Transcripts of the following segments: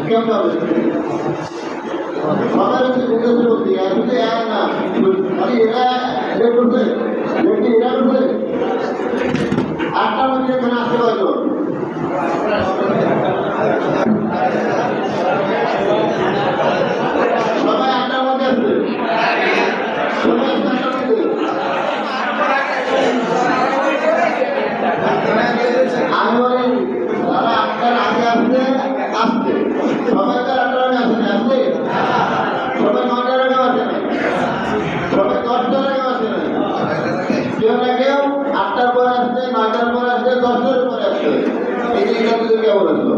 কেমন হবে সবাই নিজস্ব বলছি আসলে এক না মানে এরা করছে দেখি এরা করছে 8টার মধ্যে এখানে আসতে পারলো সবাই 8টার মধ্যে আসবে সবাই 8টার মধ্যে আমি বলি তারা 8টার আগে আসতে আসতে সবাই তো 8টার আগে আসে না আসলে সবাই 9টার আগে আসে না সবাই 10টার আগে আসে না কেউ না কেউ 8টার পরে আসছে 9টার পরে আসছে 10টার পরে আসছে এই যে কেমন আসলো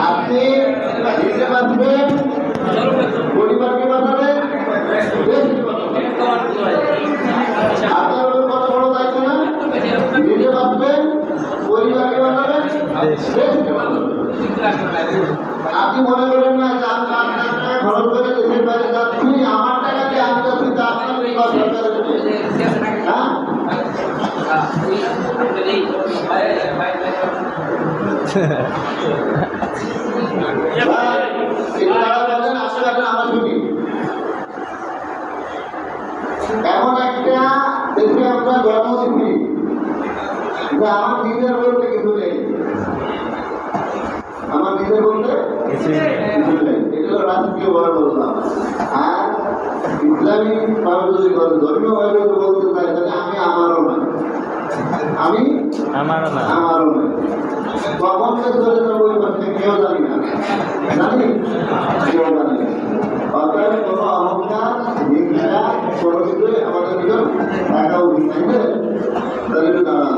আপনি দিতে পারবেন পরিবারকে বাঁচাবেন দেশকে বাঁচাবেন আপনার কত বড় দায়িত্ব না নিজে বাঁচবেন পরিবারকে বাঁচাবেন দেশকে বাঁচাবেন আপনি মনে করেন না যে আমি 5 লাখ টাকা খরচ করে দেশের বাইরে যাচ্ছি আমার টাকা দিয়ে আমি যাচ্ছি তা আপনার হ্যাঁ এমন একটা দেশে আমরা জন্ম দিচ্ছি যে আমার নিজের বলতে কিছু নেই আমার নিজের বলতে কিছু নেই এগুলো রাজকীয় ভাবে বললাম আর ইসলামী ভাবে যদি ধর্মীয় ভাবে বলতে চাই তাহলে আমি আমারও না আমি আমারও না কখন চলে যাবো ওই পাশে কেউ জানি না জানি কেউ জানি না অর্থাৎ কোনো অহংকার হিংসা কোনো কিছু আমাদের ভিতর থাকা উচিত থাকবে তাহলে একটু দাঁড়ান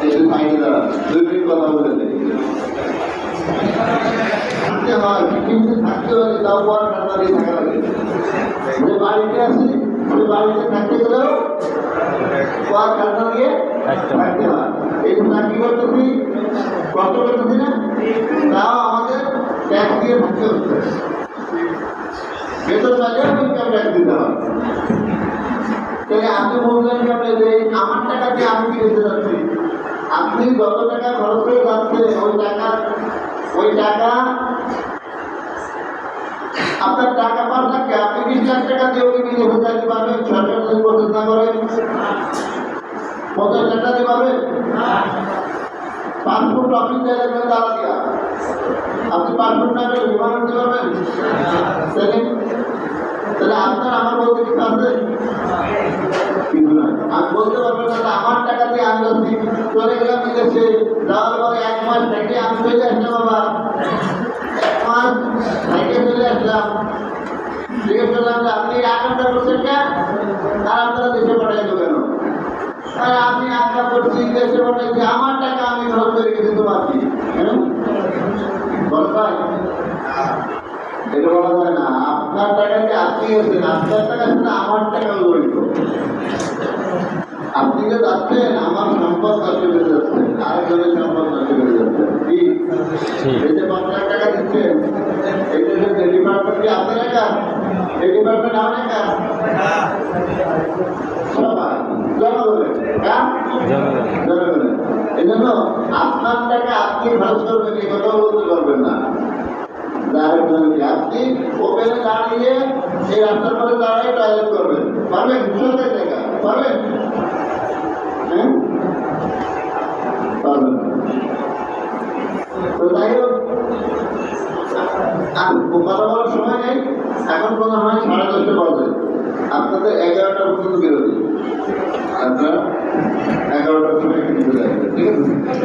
একটু সাইডে দাঁড়ান 2 মিনিট কথা বলে দেয় থাকতে হয় কিন্তু থাকতে হলে তাও পর ঠান্ডা দিয়ে থাকা লাগে যে বাড়িতে আছি ওই বাড়িতে থাকতে গেলেও পর ঠান্ডা দিয়ে থাকতে হয় এই চাকরি করতেছি কষ্ট করতেছি না তাও আমাদের ট্যাক্স দিয়ে থাকতে হচ্ছে বেতন পাইলেও ইনকাম ট্যাক্স দিতে হয় তাহলে আপনি বলছেন যে আমার টাকা দিয়ে আমি কি দিতে যাচ্ছি আপনি যত টাকা খরচ করে যাচ্ছেন ওই টাকা আপনার টাকা পার থাকে আপনি 20 লাখ টাকা দিয়ে ওকে নিয়ে যেতে পারবেন সরকার যদি প্রসেস না করে 50 টাকা দিয়ে পারবেন পাসপোর্ট অফিস যাবেন তারা দিয়া আপনি পাসপোর্ট না পেলে বিমান দিতে পারবেন তাহলে আপনার আমার বলতে কিছু আছে কিন্তু না আমি বলতে পারবেন না আমার টাকা দিয়ে আমি যাচ্ছি চলে গেলাম বিদেশে যাওয়ার পরে 1 মাস থেকে আমি চলে আসলাম বাবা 1 মাস থেকে চলে আসলাম জিজ্ঞেস করলাম যে আপনি 8টা করছেন কেন আর আপনারা দেশে পাঠাই দেবেন আর আপনি আশা করছি দেশে পাঠাইছি আমার টাকা আমি খরচ করে রেখে দিতে পারছি এটা বলা যায় না আপনার টাকাকে আপনি গেছেন আপনার টাকা শুনে আমার টাকা জড়িত আপনি যে যাচ্ছেন আমার সম্পদ নষ্ট করে যাচ্ছেন আরেকজনের সম্পদ নষ্ট করে যাচ্ছেন কি এই যে 5 লাখ টাকা দিচ্ছেন এই যে ডিপার্টমেন্ট কি আপনার একা এই ডিপার্টমেন্ট আমার একা সবাই জনগণের জনগণের এই জন্য আপনার টাকা আপনি খরচ করবেন এই কথাও বলতে পারবেন না আপনি ওপেনে দাঁড়িয়ে এই রাস্তার পরে দাঁড়িয়ে টয়লেট করবেন পারবেন সরকারি জায়গা পারবেন হ্যাঁ পারবেন তো যাই হোক কথা বলার সময় নেই এখন কোনো হয় 10:30 বাজে আপনাদের 11টা পর্যন্ত বেরোবে আপনারা 11টার সময় ঠিক আছে